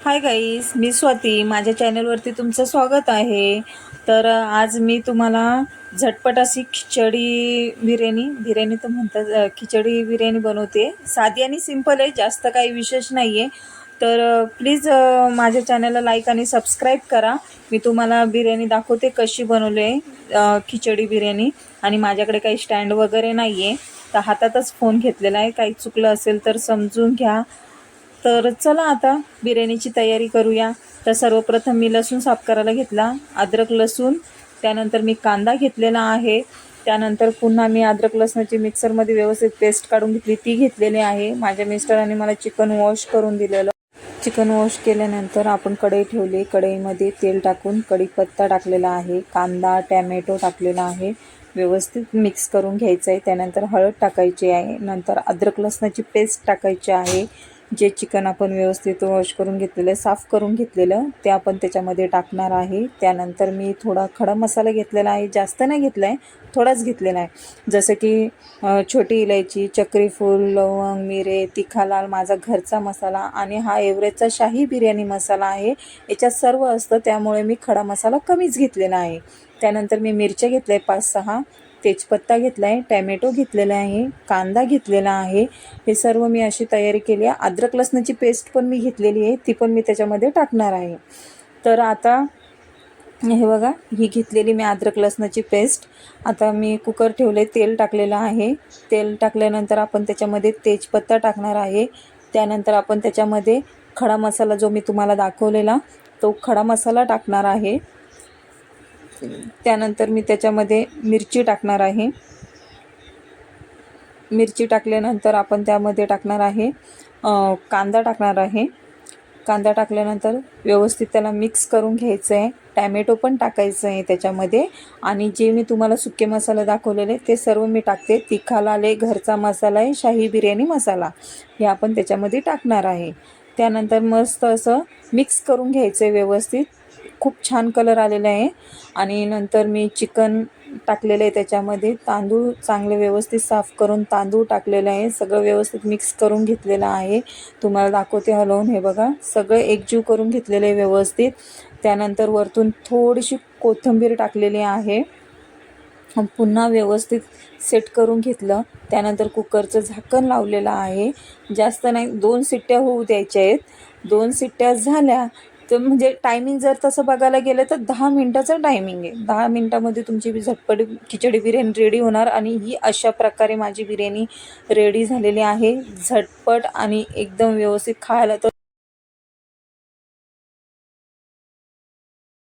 Hi guys, मी स्वाती. माझ्या चॅनलवरती तुमचं स्वागत आहे. तर आज मी तुम्हाला झटपट अशी बिर्याणी तर म्हणतात, खिचडी बिर्याणी बनवते. साधी आणि सिंपल आहे, जास्त काही विशेष नाही आहे. तर प्लीज माझ्या चॅनलला लाईक आणि सबस्क्राईब करा. मी तुम्हाला बिर्याणी दाखवते कशी बनवली आहे, खिचडी बिर्याणी. आणि माझ्याकडे काही स्टँड वगैरे नाही आहे, तर हातातच फोन घेतलेला आहे. काही चुकलं असेल तर समजून घ्या. तर चला आता बिर्याणीची तयारी करूया. तर सर्वप्रथम मी लसूण साफ करायला घेतला, अद्रक लसूण. त्यानंतर मी कांदा घेतलेला आहे. त्यानंतर पुन्हा मी अद्रक लसणाची मिक्सरमध्ये व्यवस्थित पेस्ट काढून घेतली, ती घेतलेली आहे. माझ्या मिस्टरांनी मला चिकन वॉश करून दिलेलं. चिकन वॉश केल्यानंतर आपण कढई ठेवली. कढईमध्ये तेल टाकून कढीपत्ता टाकलेला आहे, कांदा टॅमॅटो टाकलेला आहे. व्यवस्थित मिक्स करून घ्यायचं आहे. त्यानंतर हळद टाकायची आहे. नंतर अद्रक लसणाची पेस्ट टाकायची आहे. जे चिकन आपण व्यवस्थित वॉश करून घेतलेलं, साफ करून घेतलेलं, ते आपण त्याच्यामध्ये टाकणार आहे. त्यानंतर मी थोडा खडा मसाला घेतलेला आहे, जास्त नाही घेतला आहे, थोडाच घेतलेला आहे. जसं की छोटी इलायची, चक्रीफूल, लवंग, मिरे, तिखा लाल, माझा घरचा मसाला. आणि हा एव्हरेजचा शाही बिर्याणी मसाला आहे. याच्यात सर्व असतं, त्यामुळे मी खडा मसाला कमीच घेतलेला आहे. त्यानंतर मी मिरच्या घेतल्या आहे 5-6, तेजपत्ता घेतला आहे, टॅमॅटो घेतलेला आहे, कांदा घेतलेला आहे. हे सर्व मी अशी तयारी केली आहे. अद्रक लसणाची पेस्ट पण मी घेतलेली आहे, ती पण मी त्याच्यामध्ये टाकणार आहे. तर आता हे बघा, ही घेतलेली मी अद्रक लसणाची पेस्ट. आता मी कुकर ठेवले, तेल टाकलेलं आहे. तेल टाकल्यानंतर आपण त्याच्यामध्ये तेजपत्ता टाकणार आहे. त्यानंतर आपण त्याच्यामध्ये खडा मसाला जो मी तुम्हाला दाखवलेला, तो खडा मसाला टाकणार आहे. त्यानंतर मी त्याच्यामध्ये मिरची टाकणार आहे. मिरची टाकल्यानंतर आपण त्यामध्ये टाकणार आहे कांदा टाकणार आहे. कांदा टाकल्यानंतर व्यवस्थित त्याला मिक्स करून घ्यायचं आहे. टॅमॅटो पण टाकायचं आहे त्याच्यामध्ये. आणि जे मी तुम्हाला सुके मसाले दाखवलेले ते सर्व मी टाकते. तिखा लाल आहे, घरचा मसाला आहे, शाही बिर्याणी मसाला, हे आपण त्याच्यामध्ये टाकणार आहे. त्यानंतर मस्त असं मिक्स करून घ्यायचं आहे व्यवस्थित. खूप छान कलर आलेला आहे. आणि नंतर मी चिकन टाकलेलं आहे त्याच्यामध्ये. तांदूळ चांगले व्यवस्थित साफ करून तांदूळ टाकलेलं आहे. सगळं व्यवस्थित मिक्स करून घेतलेलं आहे. तुम्हाला दाखवते हलवून. हे बघा, सगळं एकजीव करून घेतलेलं आहे व्यवस्थित. त्यानंतर वरतून थोडीशी कोथिंबीर टाकलेली आहे. पुन्हा व्यवस्थित सेट करून घेतलं. त्यानंतर कुकरचं झाकण लावलेलं आहे. जास्त नाही, 2 शिट्ट्या होऊ द्यायच्या आहेत. 2 शिट्ट्या झाल्या तर म्हणजे टायमिंग जर तसं बघायला गेलं तर 10 मिनटाचं टायमिंग आहे. 10 मिनटामध्ये तुमची झटपट खिचडी बिर्याणी रेडी होणार. आणि ही अशा प्रकारे माझी बिर्याणी रेडी झालेली आहे. झटपट आणि एकदम व्यवस्थित, खायला तर